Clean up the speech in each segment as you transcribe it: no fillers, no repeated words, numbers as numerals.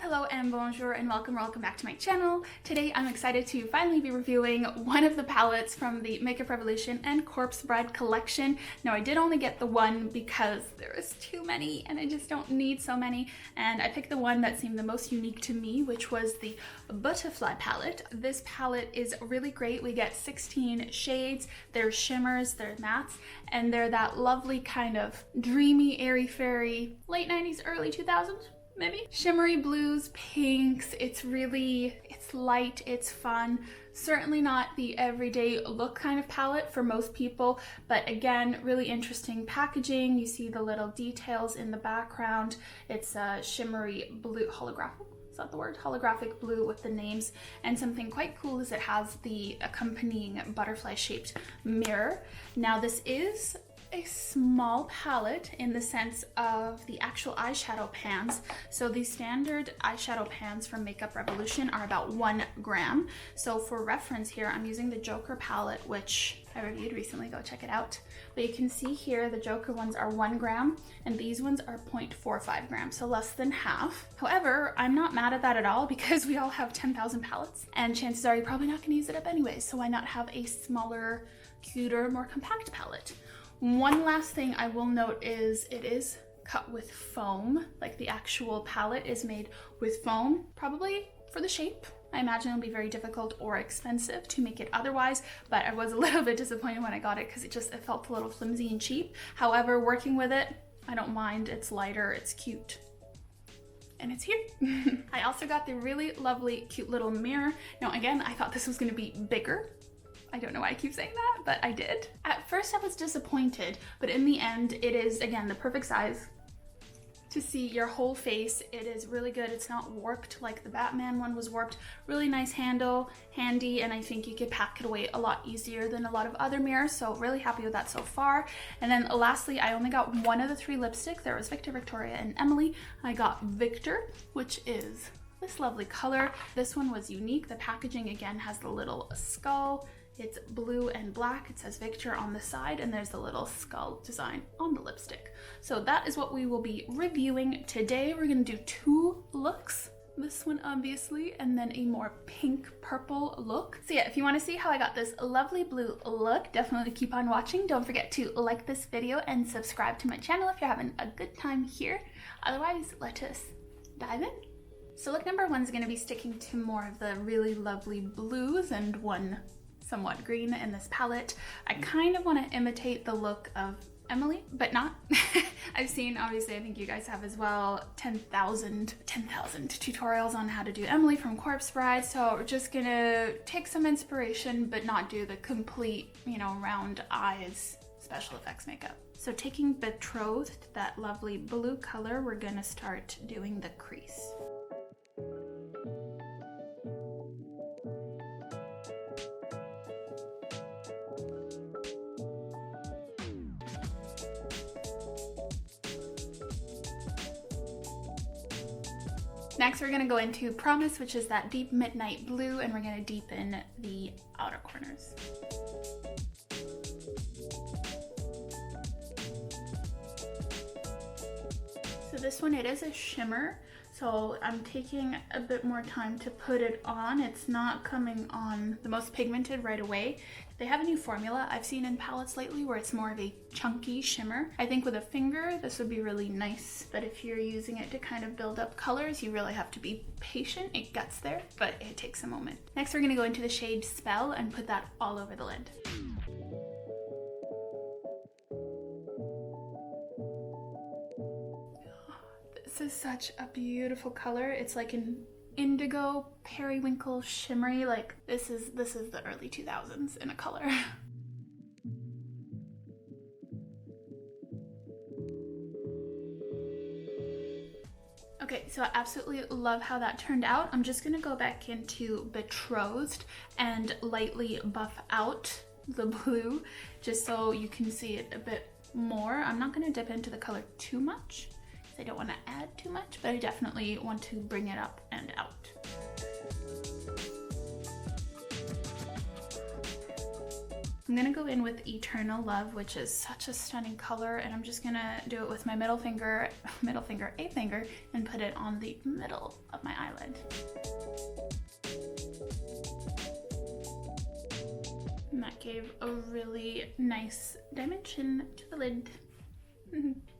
Hello and bonjour and welcome back to my channel. Today I'm excited to finally be reviewing one of the palettes from the Makeup Revolution and Corpse Bride collection. Now I did only get the one because there is too many and I just don't need so many, and I picked the one that seemed the most unique to me, which was the Butterfly palette. This palette is really great. We get 16 shades, they're shimmers, they're mattes, and they're that lovely kind of dreamy, airy-fairy, late 90s, early 2000s. Maybe shimmery blues, pinks. It's light, it's fun. Certainly not the everyday look kind of palette for most people, but again, really interesting packaging. You see the little details in the background. It's a shimmery blue, holographic, is that the word? Holographic blue with the names. And something quite cool is it has the accompanying butterfly shaped mirror. Now this is a small palette in the sense of the actual eyeshadow pans. So the standard eyeshadow pans from Makeup Revolution are about 1 gram. So for reference here, I'm using the Joker palette, which I reviewed recently, go check it out. But you can see here the Joker ones are 1 gram and these ones are 0.45 grams, so less than half. However, I'm not mad at that at all because we all have 10,000 palettes and chances are you're probably not gonna use it up anyway, so why not have a smaller, cuter, more compact palette? One last thing I will note is it is cut with foam, like the actual palette is made with foam, probably for the shape. I imagine it'll be very difficult or expensive to make it otherwise, but I was a little bit disappointed when I got it because it felt a little flimsy and cheap. However, working with it, I don't mind. It's lighter, it's cute, and it's here. I also got the really lovely, cute little mirror. Now again, I thought this was gonna be bigger. I don't know why I keep saying that, but I did. At first I was disappointed, but in the end it is, again, the perfect size to see your whole face. It is really good. It's not warped like the Batman one was warped. Really nice handle, handy, and I think you could pack it away a lot easier than a lot of other mirrors, so really happy with that so far. And then lastly, I only got one of the 3 lipsticks. There was Victor, Victoria, and Emily. I got Victor, which is this lovely color. This one was unique. The packaging again has the little skull. It's blue and black. It says Victor on the side and there's the little skull design on the lipstick. So that is what we will be reviewing today. We're gonna do 2 looks. This one obviously, and then a more pink purple look. So yeah, if you want to see how I got this lovely blue look, definitely keep on watching. Don't forget to like this video and subscribe to my channel if you're having a good time here. Otherwise, let us dive in. So look number 1 is going to be sticking to more of the really lovely blues and one somewhat green in this palette. I kind of want to imitate the look of Emily, but not. I've seen, obviously, I think you guys have as well, 10,000 tutorials on how to do Emily from Corpse Bride, so we're just gonna take some inspiration but not do the complete, you know, round eyes special effects makeup. So taking Betrothed, that lovely blue color, we're gonna start doing the crease. Next, we're gonna go into Promise, which is that deep midnight blue, and we're gonna deepen the outer corners. So this one, it is a shimmer, so I'm taking a bit more time to put it on. It's not coming on the most pigmented right away. They have a new formula I've seen in palettes lately where it's more of a chunky shimmer. I think with a finger, this would be really nice, but if you're using it to kind of build up colors, you really have to be patient. It gets there, but it takes a moment. Next, we're gonna go into the shade Spell and put that all over the lid. This is such a beautiful color. It's like an indigo, periwinkle, shimmery, like this is the early 2000s in a color. Okay, so I absolutely love how that turned out. I'm just gonna go back into Betrothed and lightly buff out the blue just so you can see it a bit more. I'm not gonna dip into the color too much. I don't want to add too much, but I definitely want to bring it up and out. I'm gonna go in with Eternal Love, which is such a stunning color, and I'm just gonna do it with my a finger, and put it on the middle of my eyelid. And that gave a really nice dimension to the lid.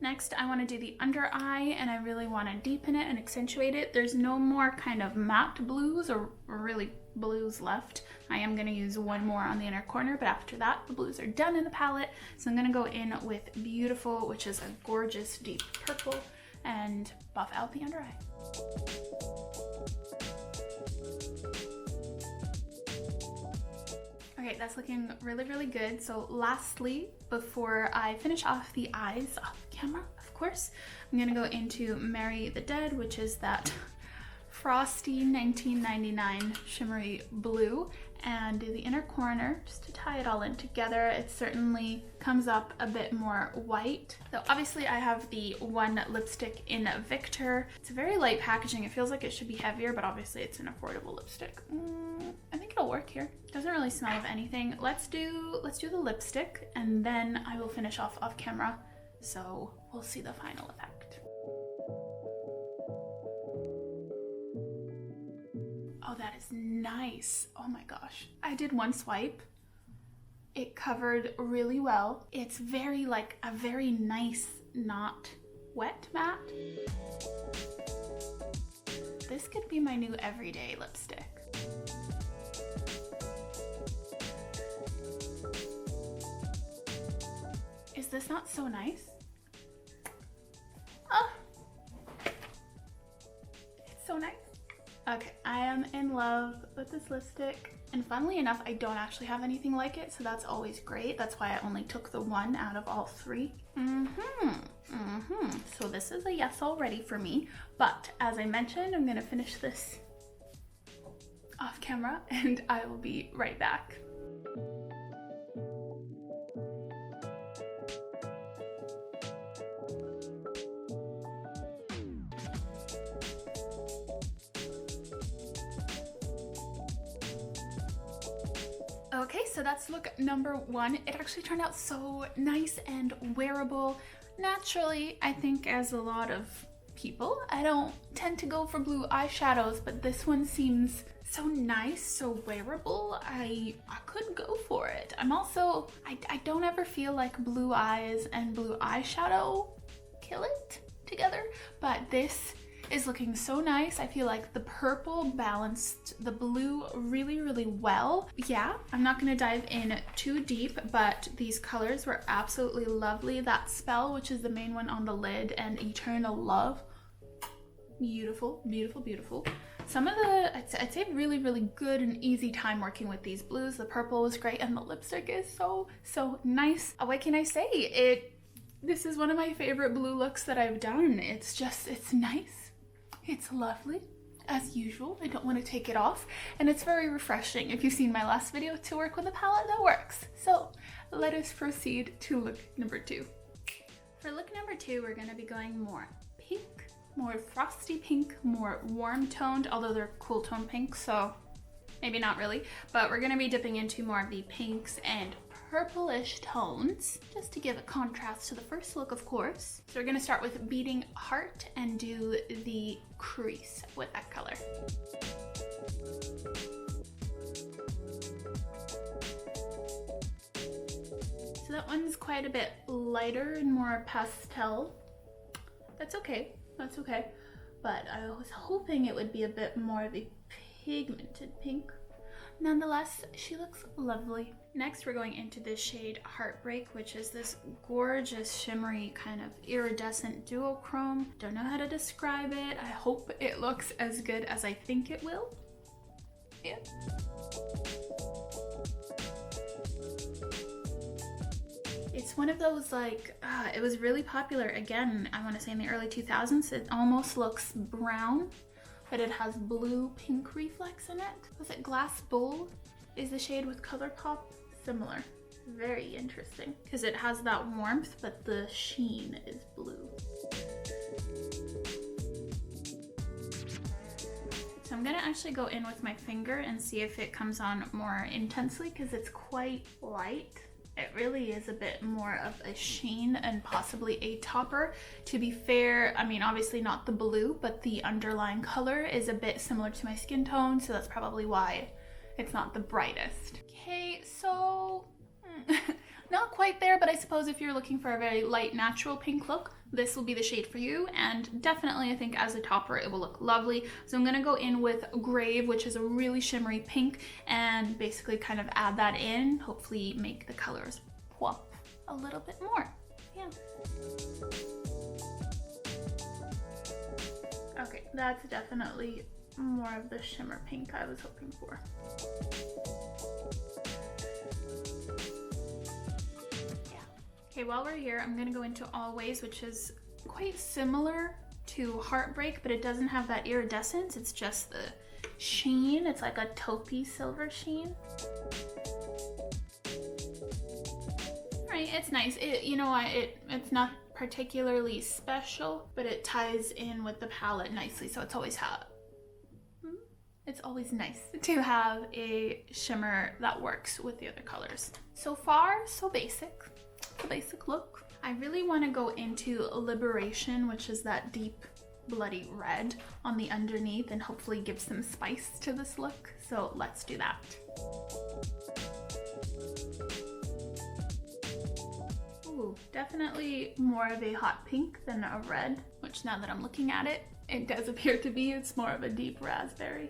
Next, I want to do the under eye, and I really want to deepen it and accentuate it. There's no more kind of matte blues or really blues left. I am going to use one more on the inner corner, but after that, the blues are done in the palette. So I'm going to go in with Beautiful, which is a gorgeous deep purple, and buff out the under eye. Okay, that's looking really, really good. So lastly, before I finish off the eyes off camera, of course, I'm gonna go into Marry the Dead, which is that frosty 1999 shimmery blue, and do the inner corner just to tie it all in together. It certainly comes up a bit more white. So obviously I have the one lipstick in Victor. It's a very light packaging. It feels like it should be heavier, but obviously it's an affordable lipstick. I think it'll work here. Doesn't really smell of anything. Let's do the lipstick, and then I will finish off camera. So we'll see the final effect. Oh, that is nice. Oh my gosh. I did one swipe. It covered really well. It's very like a very nice, not wet matte. This could be my new everyday lipstick. Is this not so nice? Oh, it's so nice. Okay, I am in love with this lipstick, and funnily enough, I don't actually have anything like it, so that's always great. That's why I only took the one out of all three. So this is a yes already for me, but as I mentioned, I'm gonna finish this off camera, and I will be right back. Okay, so that's look number one. It actually turned out so nice and wearable. Naturally, I think as a lot of people, I don't tend to go for blue eyeshadows, but this one seems so nice, so wearable. I could go for it. I'm also, I don't ever feel like blue eyes and blue eyeshadow kill it together, but this is looking so nice. I feel like the purple balanced the blue really, really well. Yeah, I'm not gonna dive in too deep, but these colors were absolutely lovely. That Spell, which is the main one on the lid, and Eternal Love. Beautiful, beautiful, beautiful. Some of the, I'd say really, really good and easy time working with these blues. The purple was great, and the lipstick is so, so nice. What can I say? This is one of my favorite blue looks that I've done. It's just, it's nice. It's lovely, as usual. I don't want to take it off, and it's very refreshing. If you've seen my last video, to work with a palette that works. So let us proceed to look number two. For look number two, we're going to be going more pink, more frosty pink, more warm toned, although they're cool tone pink, so maybe not really, but we're going to be dipping into more of the pinks and purplish tones, just to give a contrast to the first look, of course. So we're gonna start with Beating Heart and do the crease with that color. So that one's quite a bit lighter and more pastel. That's okay, that's okay. But I was hoping it would be a bit more of a pigmented pink. Nonetheless, she looks lovely. Next, we're going into the shade Heartbreak, which is this gorgeous shimmery kind of iridescent duochrome. Don't know how to describe it. I hope it looks as good as I think it will. Yeah. It's one of those like, it was really popular again, I want to say in the early 2000s. It almost looks brown, but it has blue pink reflex in it. Was it Glass Bowl is the shade with ColourPop? Similar. Very interesting because it has that warmth, but the sheen is blue. So so I'm gonna actually go in with my finger and see if it comes on more intensely because it's quite light. It really is a bit more of a sheen and possibly a topper. To be fair, I mean, obviously not the blue, but the underlying color is a bit similar to my skin tone, so that's probably why it's not the brightest. Okay, so not quite there, but I suppose if you're looking for a very light, natural pink look, this will be the shade for you, and definitely I think as a topper it will look lovely. So I'm gonna go in with Grave, which is a really shimmery pink, and basically kind of add that in, hopefully make the colors pop a little bit more. Yeah. Okay, that's definitely more of the shimmer pink I was hoping for. Okay, while we're here, I'm gonna go into Always, which is quite similar to Heartbreak, but it doesn't have that iridescence. It's just the sheen. It's like a taupey silver sheen. All right, it's nice. You know what? It's not particularly special, but it ties in with the palette nicely. So it's always nice to have a shimmer that works with the other colors. So far, so basic. The basic look. I really want to go into Liberation, which is that deep bloody red on the underneath, and hopefully give some spice to this look. So let's do that. Ooh, definitely more of a hot pink than a red, which now that I'm looking at it, it does appear to be. It's more of a deep raspberry.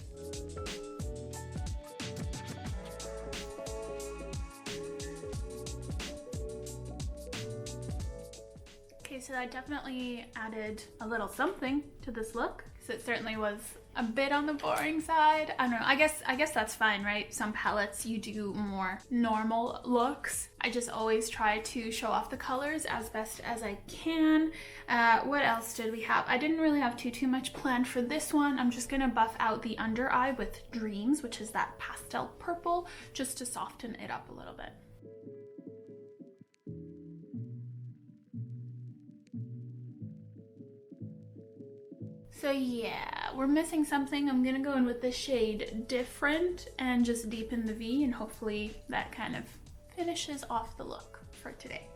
Okay, so I definitely added a little something to this look because it certainly was a bit on the boring side. I don't know, I guess that's fine, right? Some palettes you do more normal looks. I just always try to show off the colors as best as I can. What else did we have? I didn't really have too much planned for this one. I'm just gonna buff out the under eye with Dreams, which is that pastel purple, just to soften it up a little bit. So yeah, we're missing something. I'm gonna go in with the shade Different and just deepen the V, and hopefully that kind of finishes off the look for today.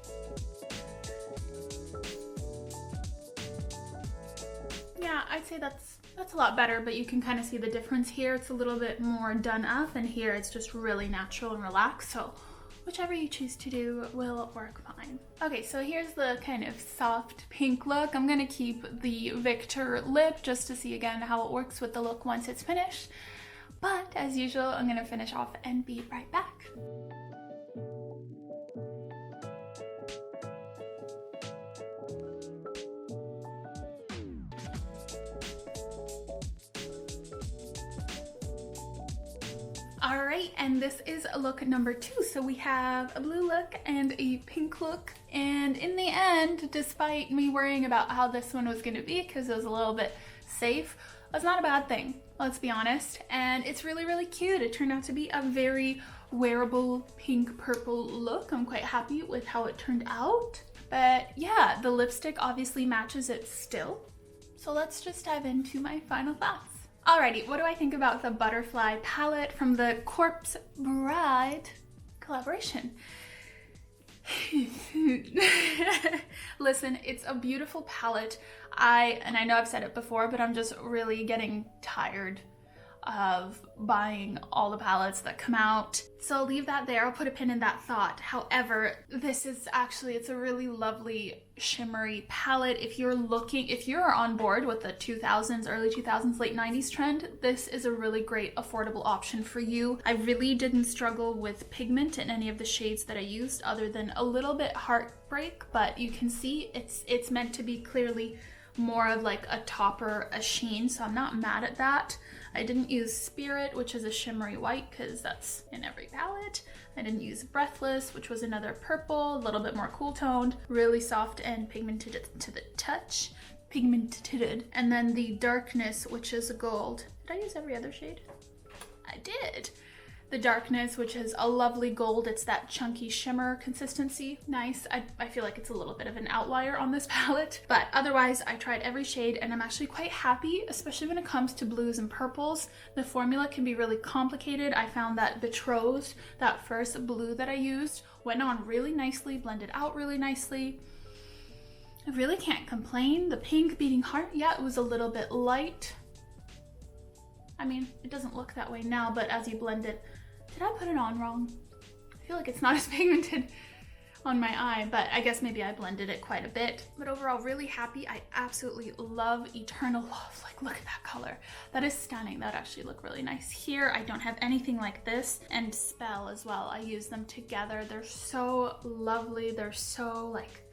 Yeah, I'd say that's a lot better, but you can kind of see the difference here. It's a little bit more done up, and here it's just really natural and relaxed. So whichever you choose to do will work fine. Okay, so here's the kind of soft pink look. I'm gonna keep the Victor lip just to see again how it works with the look once it's finished. But as usual, I'm gonna finish off and be right back. All right, and this is look number 2. So we have a blue look and a pink look. And in the end, despite me worrying about how this one was gonna be, because it was a little bit safe, that's not a bad thing, let's be honest. And it's really, really cute. It turned out to be a very wearable pink purple look. I'm quite happy with how it turned out. But yeah, the lipstick obviously matches it still. So let's just dive into my final thoughts. Alrighty, what do I think about the Butterfly palette from the Corpse Bride collaboration? Listen, it's a beautiful palette. And I know I've said it before, but I'm just really getting tired of buying all the palettes that come out. So I'll leave that there. I'll put a pin in that thought. However, this is actually, it's a really lovely shimmery palette. If you're on board with the 2000s, early 2000s, late 90s trend, this is a really great affordable option for you. I really didn't struggle with pigment in any of the shades that I used other than a little bit Heartbreak, but you can see it's meant to be clearly more of like a topper, a sheen, so I'm not mad at that. I didn't use Spirit, which is a shimmery white, because that's in every palette. I didn't use Breathless, which was another purple, a little bit more cool toned, really soft and pigmented to the touch. Pigmented. And then the Darkness, which is a gold. Did I use every other shade? I did. the darkness, which is a lovely gold. It's that chunky shimmer consistency. Nice. I feel like it's a little bit of an outlier on this palette, but otherwise I tried every shade and I'm actually quite happy, especially when it comes to blues and purples. The formula can be really complicated. I found that Betrothed, that first blue that I used, went on really nicely, blended out really nicely. I really can't complain. The pink beating heart, yeah, it was a little bit light. I mean, it doesn't look that way now, but as you blend it, did I put it on wrong? I feel like it's not as pigmented on my eye, but I guess maybe I blended it quite a bit. But overall, really happy. I absolutely love Eternal Love. Like, look at that color. That is stunning. That would actually look really nice here. I don't have anything like this. And Spell as well. I use them together. They're so lovely. They're so like,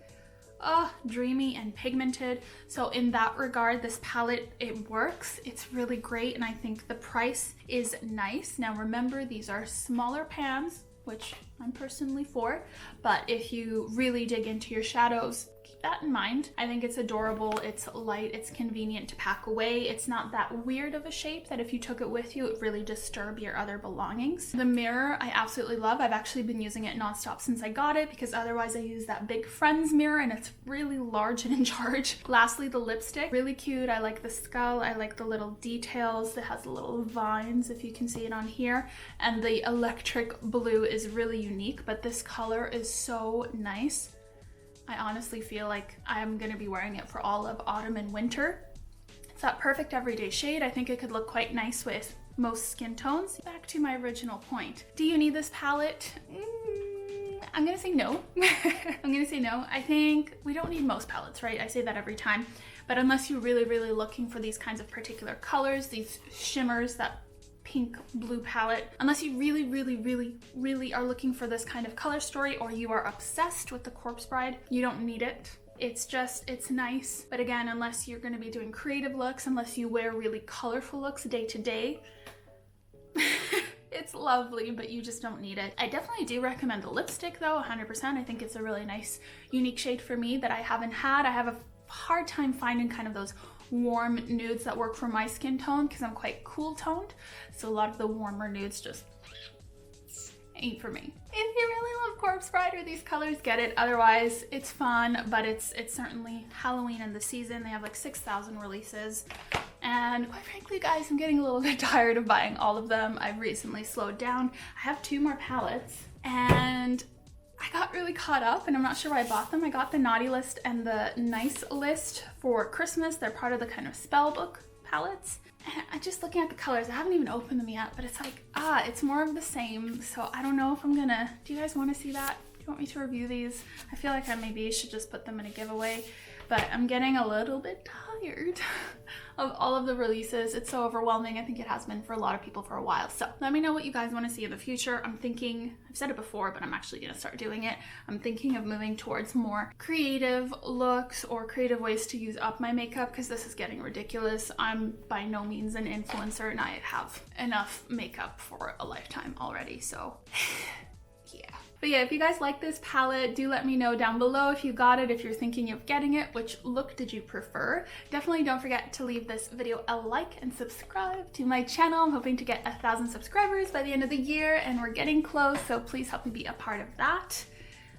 oh, dreamy and pigmented. So in that regard, this palette, it works. It's really great, and I think the price is nice. Now remember, these are smaller pans, which I'm personally for, but if you really dig into your shadows, keep that in mind. I think it's adorable, it's light, it's convenient to pack away. It's not that weird of a shape that if you took it with you, it really disturb your other belongings. The mirror, I absolutely love. I've actually been using it nonstop since I got it, because otherwise I use that big Friends mirror and it's really large and in charge. Lastly, the lipstick, really cute. I like the skull, I like the little details. It has the little vines, if you can see it on here. And the electric blue is really unique, but this color is so nice. I honestly feel like I'm gonna be wearing it for all of autumn and winter. It's that perfect everyday shade. I think it could look quite nice with most skin tones. Back to my original point. Do you need this palette? I'm gonna say no. I'm gonna say no. I think we don't need most palettes, right? I say that every time. But unless you're really, really looking for these kinds of particular colors, these shimmers, that pink blue palette, unless you really, really, really, really are looking for this kind of color story, or you are obsessed with the Corpse Bride, you don't need it. It's just, it's nice. But again, unless you're gonna be doing creative looks, unless you wear really colorful looks day to day, it's lovely, but you just don't need it. I definitely do recommend the lipstick though, 100%. I think it's a really nice, unique shade for me that I haven't had. I have a hard time finding kind of those warm nudes that work for my skin tone because I'm quite cool toned. So a lot of the warmer nudes just ain't for me. If you really love Corpse Bride or these colors, get it. Otherwise, it's fun, but it's certainly Halloween in the season. They have like 6,000 releases. And quite frankly, guys, I'm getting a little bit tired of buying all of them. I've recently slowed down. I have 2 more palettes and I got really caught up and I'm not sure why I bought them. I got the Naughty List and the Nice List for Christmas. They're part of the kind of spell book palettes. And I'm just looking at the colors. I haven't even opened them yet, but it's like, it's more of the same. So I don't know if I'm gonna, do you guys want to see that? Do you want me to review these? I feel like I maybe should just put them in a giveaway, but I'm getting a little bit tired of all of the releases. It's so overwhelming. I think it has been for a lot of people for a while. So let me know what you guys want to see in the future. I'm thinking, I've said it before, but I'm actually going to start doing it. I'm thinking of moving towards more creative looks or creative ways to use up my makeup because this is getting ridiculous. I'm by no means an influencer and I have enough makeup for a lifetime already. So yeah. But yeah, if you guys like this palette, do let me know down below if you got it, if you're thinking of getting it, which look did you prefer? Definitely don't forget to leave this video a like and subscribe to my channel. I'm hoping to get 1,000 subscribers by the end of the year and we're getting close, so please help me be a part of that.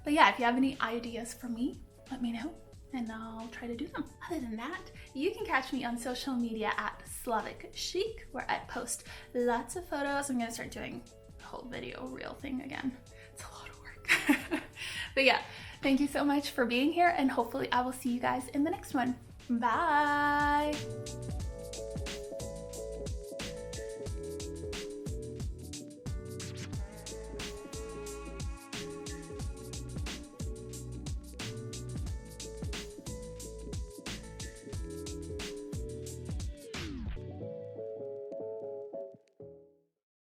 But yeah, if you have any ideas for me, let me know and I'll try to do them. Other than that, you can catch me on social media at SLAVIC CHIC, where I post lots of photos. I'm gonna start doing the whole video reel thing again. It's a lot of work. But yeah, thank you so much for being here and hopefully I will see you guys in the next one. Bye!